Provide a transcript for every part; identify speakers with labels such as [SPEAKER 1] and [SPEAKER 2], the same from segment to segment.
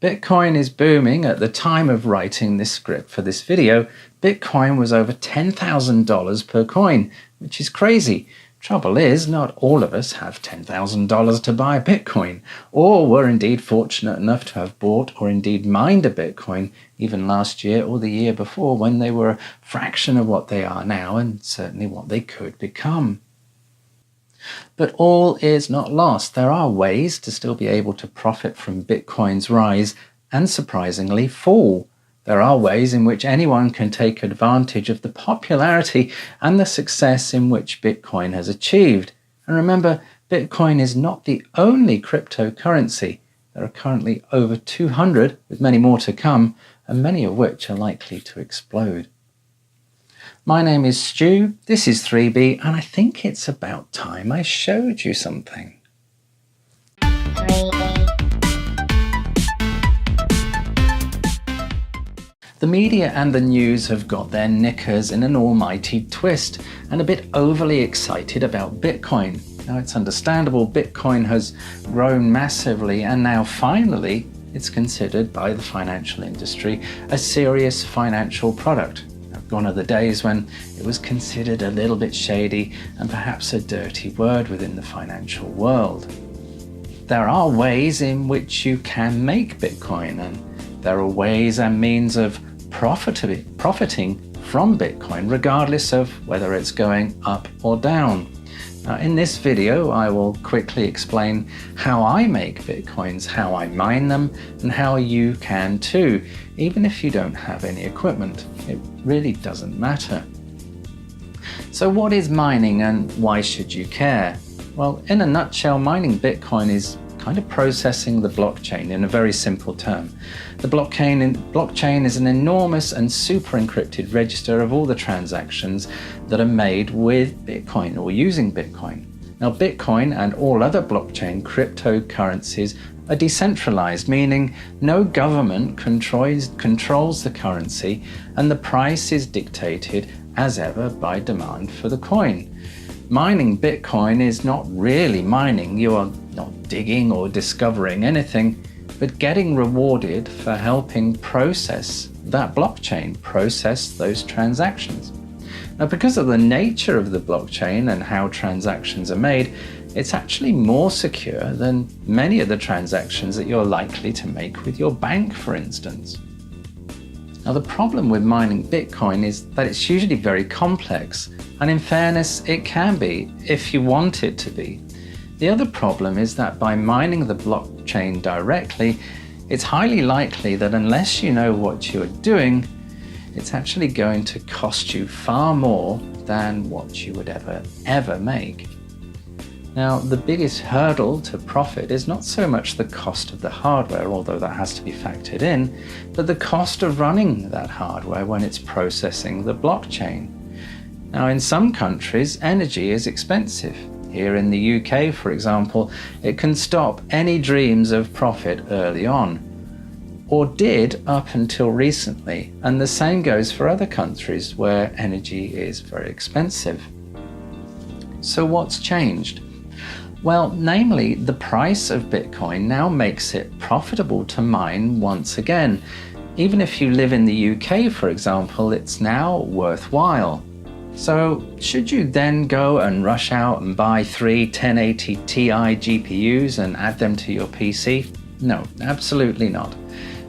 [SPEAKER 1] Bitcoin is booming. At the time of writing this script for this video, Bitcoin was over $10,000 per coin, which is crazy. Trouble is, not all of us have $10,000 to buy a Bitcoin, or were indeed fortunate enough to have bought or indeed mined a Bitcoin even last year or the year before, when they were a fraction of what they are now and certainly what they could become. But all is not lost. There are ways to still be able to profit from Bitcoin's rise and, surprisingly, fall. There are ways in which anyone can take advantage of the popularity and the success in which Bitcoin has achieved. And remember, Bitcoin is not the only cryptocurrency. There are currently over 200, with many more to come, and many of which are likely to explode. My name is Stu, this is 3B, and I think it's about time I showed you something. The media and the news have got their knickers in an almighty twist and a bit overly excited about Bitcoin. Now, it's understandable. Bitcoin has grown massively, and now finally it's considered by the financial industry a serious financial product. Gone are the days when it was considered a little bit shady and perhaps a dirty word within the financial world. There are ways in which you can make Bitcoin, and there are ways and means of profiting from Bitcoin, regardless of whether it's going up or down. Now, in this video, I will quickly explain how I make Bitcoins, how I mine them, and how you can too, even if you don't have any equipment. It really doesn't matter. So what is mining and why should you care? Well, in a nutshell, mining Bitcoin is kind of processing the blockchain in a very simple term. The blockchain is an enormous and super encrypted register of all the transactions that are made with Bitcoin or using Bitcoin. Now, Bitcoin and all other blockchain cryptocurrencies are decentralized, meaning no government controls the currency, and the price is dictated as ever by demand for the coin. Mining Bitcoin is not really mining. You are not digging or discovering anything, but getting rewarded for helping process that blockchain, process those transactions. Now, because of the nature of the blockchain and how transactions are made, it's actually more secure than many of the transactions that you're likely to make with your bank, for instance. Now, the problem with mining Bitcoin is that it's usually very complex, and in fairness, it can be if you want it to be. The other problem is that by mining the blockchain directly, it's highly likely that unless you know what you're doing, it's actually going to cost you far more than what you would ever make. Now, the biggest hurdle to profit is not so much the cost of the hardware, although that has to be factored in, but the cost of running that hardware when it's processing the blockchain. Now, in some countries, energy is expensive. Here in the UK, for example, it can stop any dreams of profit early on, or did up until recently, and the same goes for other countries where energy is very expensive. So what's changed? Well, namely, the price of Bitcoin now makes it profitable to mine once again. Even if you live in the UK, for example, it's now worthwhile. So should you then go and rush out and buy 3 1080 Ti GPUs and add them to your PC? No, absolutely not.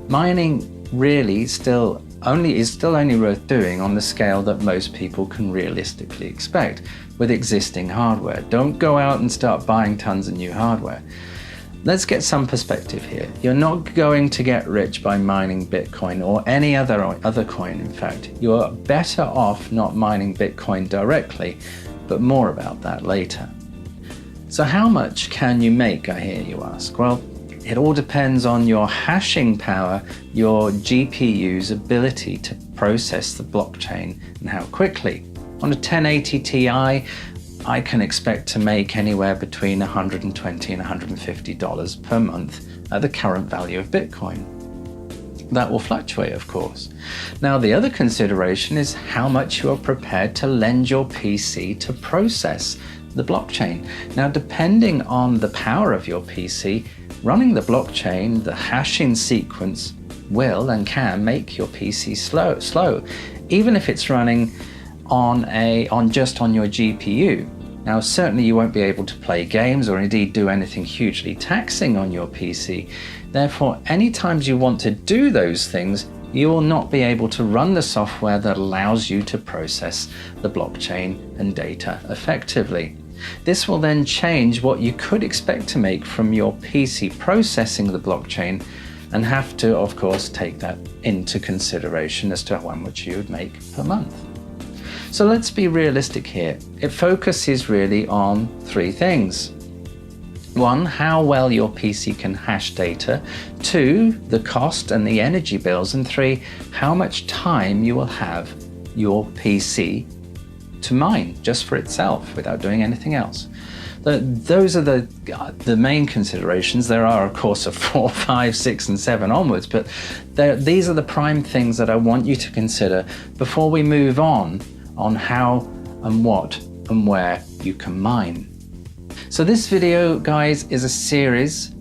[SPEAKER 1] Mining really is still only worth doing on the scale that most people can realistically expect with existing hardware. Don't go out and start buying tons of new hardware. Let's get some perspective here. You're not going to get rich by mining Bitcoin or any other coin, in fact. You're better off not mining Bitcoin directly, but more about that later. So how much can you make, I hear you ask? Well, it all depends on your hashing power, your GPU's ability to process the blockchain, and how quickly. On a 1080 Ti, I can expect to make anywhere between $120 and $150 per month at the current value of Bitcoin. That will fluctuate, of course. Now, the other consideration is how much you are prepared to lend your PC to process the blockchain. Now, depending on the power of your PC,
[SPEAKER 2] running the blockchain, the hashing sequence will and can make your PC slow, even if it's running just on your GPU. Now, certainly you won't be able to play games or indeed do anything hugely taxing on your PC. Therefore, any times you want to do those things, you will not be able to run the software that allows you to process the blockchain and data effectively. This will then change what you could expect to make from your PC processing the blockchain, and have to, of course, take that into consideration as to how much you would make per month. So let's be realistic here. It focuses really on three things. 1, how well your PC can hash data. 2, the cost and the energy bills. And 3, how much time you will have your PC to mine just for itself without doing anything else. Those are the main considerations. There are, of course, a 4, 5, 6, and 7 onwards, but these are the prime things that I want you to consider before we move on how and what and where you can mine. So this video, guys, is a series.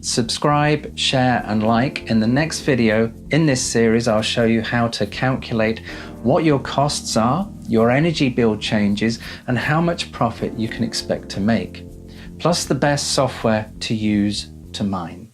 [SPEAKER 2] Subscribe, share, and like. In the next video in this series, I'll show you how to calculate what your costs are, your energy bill changes, and how much profit you can expect to make, plus the best software to use to mine.